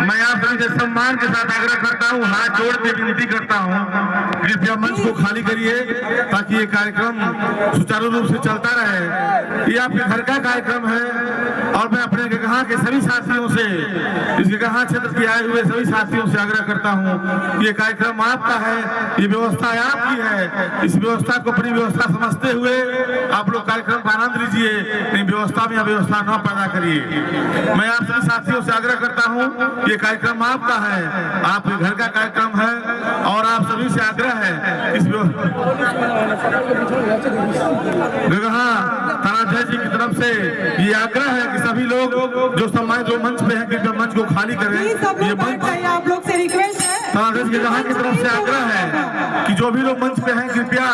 मैं आप सभी से सम्मान के साथ आग्रह करता हूँ, हाथ जोड़ के विनती करता हूँ, कृपया मंच को खाली करिए ताकि ये कार्यक्रम सुचारू रूप से चलता रहे। ये आपके घर का कार्यक्रम है और मैं अपने गगहा के सभी साथियों से, इस गगहा क्षेत्र के आए हुए सभी साथियों से आग्रह करता हूँ, ये कार्यक्रम आपका है, ये व्यवस्था आपकी है। इस व्यवस्था को अपनी व्यवस्था समझते हुए आप लोग कार्यक्रम का आनंद लीजिए, व्यवस्था में अव्यवस्था न पैदा करिए। मैं आप सभी साथियों से आग्रह करता हूं, ये कार्यक्रम आपका है, आपके घर का कार्यक्रम है और आप सभी से आग्रह है इस गगहा थानाध्यक्ष जी की तरफ से ये आग्रह है कि सभी लोग जो सम्मानित जो मंच पे हैं कृपया मंच को खाली करें। ये मंच आप लोग से रिक्वेस्ट है, थानाध्यक्ष गगहा की तरफ से आग्रह है कि जो भी लोग मंच पे हैं कृपया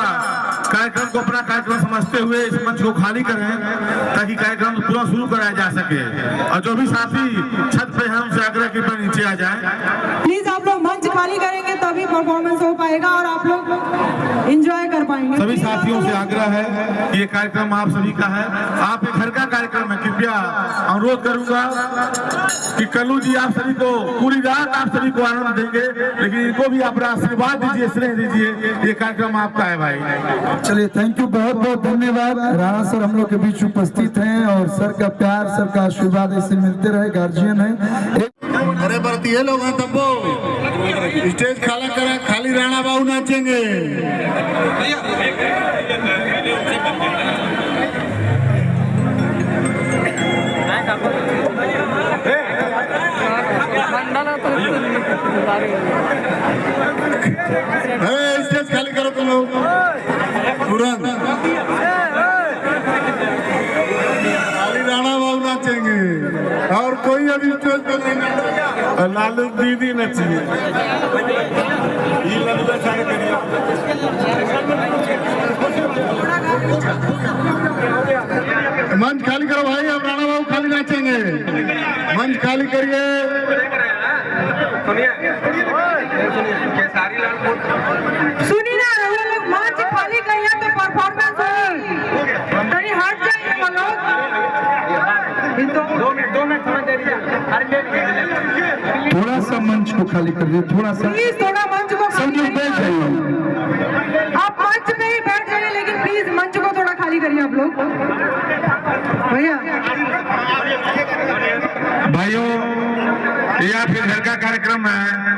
कार्यक्रम को अपना कार्यक्रम समझते हुए इस मंच को खाली करें ताकि कार्यक्रम पूरा शुरू कराया जा सके। और जो भी साथी छत पे हैं उनसे आग्रह कृपया नीचे आ जाएं। प्लीज आप लोग मंच खाली करेंगे तभी परफॉर्मेंस हो पाएगा और आप लोग एंजॉय कर पाएंगे। सभी साथियों से आग्रह है कि ये कार्यक्रम आप सभी का है, आपके घर का कार्यक्रम है। कृपया अनुरोध करूंगा कि कल्लू जी आप सभी को पूरी रात आप सभी को आनंद देंगे, लेकिन इनको भी अपना आशीर्वाद दीजिए, स्नेह दीजिए। ये कार्यक्रम आपका है भाई। चलिए थैंक यू, बहुत बहुत धन्यवाद। राणा सर हम लोग के बीच उपस्थित हैं और सर का प्यार, सर का आशीर्वाद ऐसे मिलते रहे। गार्जियन है अरे बरती है लोग तब्बो स्टेज खाला करा, खाली राणा बाबू नाचेंगे। स्टेज खाली करो तुम लोग तुरंत। खाली राणा बाबू नाचेंगे और कोई अभी स्टेज पर नहीं नाचेगा। लालू दीदी नचिए। मंच खाली करो भाई, अब राणा बाबू खाली नाचेंगे। मंच खाली करिए। सुनिए ना, लोग मंच खाली करिए तो परफॉर्मेंस होगी। कहीं हट जाइए लोग। 2 मिनट समझ दीजिए। थोड़ा सा मंच को खाली कर दिए, थोड़ा सा प्लीज थोड़ा मंच को सब लोग बैठ जाइए। आप मंच पे ही बैठ जाइए, लेकिन प्लीज मंच को थोड़ा खाली करिए आप लोग। भैया भाइयों, ये आपके घर का कार्यक्रम है।